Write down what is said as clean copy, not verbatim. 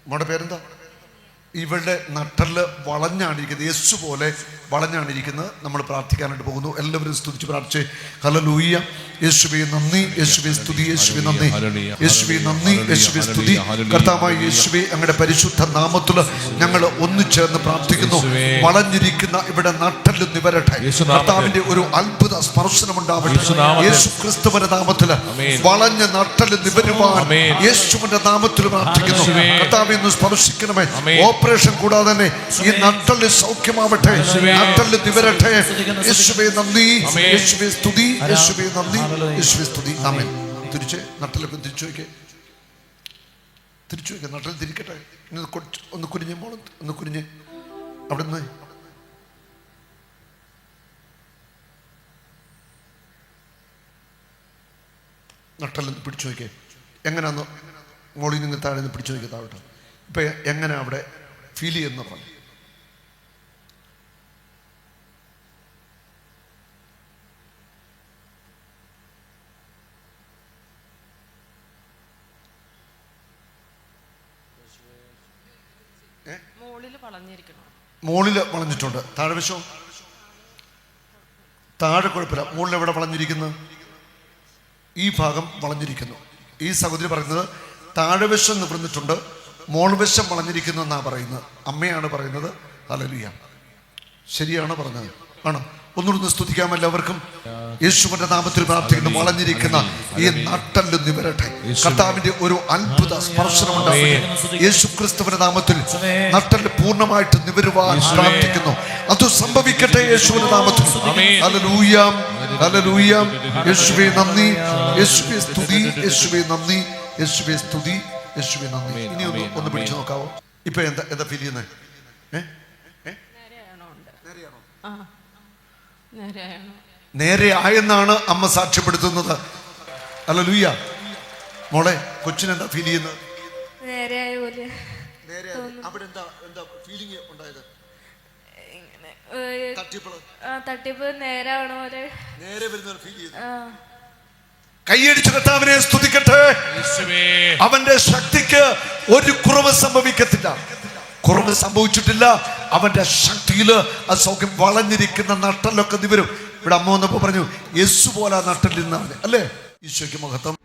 മോടെ പേരെന്താ? ഇവളുടെ നട്ടല് വളഞ്ഞാണിരിക്കുന്നത്, യേശു പോലെ വളഞ്ഞാണിരിക്കുന്നത്. നമ്മൾ പ്രാർത്ഥിക്കാനായിട്ട് പോകുന്നു. എല്ലാവരും സ്തുതിച്ച് പ്രാർത്ഥിച്ച് ഹല്ലേലൂയ. യേശുവേ നന്ദി, യേശുവേ സ്തുതി, യേശുവേ നന്ദി, യേശുവേ നന്ദി, യേശുവേ സ്തുതി. കർത്താവായ യേശുവേ, അങ്ങയുടെ പരിശുദ്ധ നാമത്തിൽ ഞങ്ങൾ ഒന്നിച്ചേർന്ന് പ്രാർത്ഥിക്കുന്നു. വളഞ്ഞിരിക്കുന്ന ഇവിടെ നട്ടല് നിവരട്ടെ. കർത്താവിന്റെ ഒരു അത്ഭുത സ്പർശനമുണ്ടാവട്ടെ. യേശു ക്രിസ്തുവിന്റെ നാമത്തിൽ വളഞ്ഞ നട്ടല് നിവരുവാൻ യേശുവിന്റെ നാമത്തിൽ പ്രാർത്ഥിക്കുന്നു. കർത്താവെ ഒന്ന് സ്പർശിക്കണമേ. ഓപ്പറേഷൻ കൂടാതെ തന്നെ ഈ നട്ടല് സൗഖ്യമാവട്ടെ, നട്ടല് നിവരട്ടെ. യേശുവേ നന്ദി, യേശുവേ സ്തുതി, യേശുവേ നന്ദി, യേശുവേ സ്തുതി. ആമേൻ. തിരിച്ച് നട്ടലൊക്കെ തിരിച്ചു വയ്ക്കേ, തിരിച്ചു വയ്ക്കുക. നട്ടൽ തിരിക്കട്ടെ. ഒന്ന് കുനിഞ്ഞ് മോള്, ഒന്ന് കുനിഞ്ഞ് അവിടെ നിന്ന്. നട്ടലൊന്ന് പിടിച്ചു വയ്ക്കേ. എങ്ങനെയാന്ന് മോളിൽ നിന്ന് താഴെ നിന്ന് പിടിച്ചു വയ്ക്കുക. താഴോട്ട് ഇപ്പൊ എങ്ങനെ അവിടെ ഫീൽ ചെയ്യുന്ന പറഞ്ഞു. മുകളിൽ വളഞ്ഞിട്ടുണ്ട്. താഴെ വശോ? താഴെ കുഴപ്പമില്ല. മുകളിൽ എവിടെ വളഞ്ഞിരിക്കുന്നു? ഈ ഭാഗം വളഞ്ഞിരിക്കുന്നു. ഈ സഹോദരി പറയുന്നത് താഴെ വശം നിവർന്നിട്ടുണ്ട്, മോൾവശം വളഞ്ഞിരിക്കുന്നു എന്നാ പറയുന്നത്. അമ്മയാണ് പറയുന്നത്. ഹല്ലേലൂയ. ശരിയാണോ പറഞ്ഞത്? ആണോ? ഒന്നുകൂടെ സ്തുതിക്കാം എല്ലാവർക്കും. യേശുവിന്റെ നാമത്തിൽ പ്രാർത്ഥിക്കുന്നു. വളഞ്ഞിരിക്കുന്ന ഈ നട്ടല് നിവരട്ടെ. കർത്താവിന്റെ ഒരു അത്ഭുത സ്പർശനമുണ്ടാവട്ടെ. യേശു ക്രിസ്തുവിന്റെ നാമത്തിൽ നട്ടല് പൂർണ്ണമായിട്ട് നിവരുവാൻ പ്രാർത്ഥിക്കുന്നു. അത് സംഭവിക്കട്ടെ യേശുവിന്റെ നാമത്തിൽ. Hallelujah, hallelujah. യേശുവേ നന്ദി, യേശുവേ സ്തുതി, യേശുവേ നന്ദി, യേശുവേ സ്തുതി, യേശുവേ നന്ദി. ഇനി ഒന്ന് പിടിച്ചു നോക്കാവോ? ഇപ്പൊ എന്താ ഫീൽ ചെയ്യുന്നത്? നേരെ ആയെന്നാണ് അമ്മ സാക്ഷ്യപ്പെടുത്തുന്നത്. ഹല്ലേലൂയ. മോളെ, കൊച്ചിനെന്താ ഫീൽ ചെയ്യുന്നത്? അവിടെ എന്താ ഫീലിംഗ് ഉണ്ടായത്? തട്ടിപ്പ് നേരെ വരുന്ന ഫീൽ ചെയ്തു. കൈയടിച്ച് കർത്താവിനെ സ്തുതിക്കട്ടെ. അവന്റെ ശക്തിക്ക് ഒരു കുറവ് സംഭവിക്കത്തില്ല. കുറവ് സംഭവിച്ചിട്ടില്ല. അവന്റെ ശക്തിയില് ആ സൗഖ്യം. വളഞ്ഞിരിക്കുന്ന നട്ടലൊക്കെ നിവരും. ഇവിടെ അമ്മ വന്നപ്പോ പറഞ്ഞു യേശു പോലെ നട്ടൽ നിന്നാണ്. അല്ലേ? ഈശോയ്ക്ക് മഹത്വം.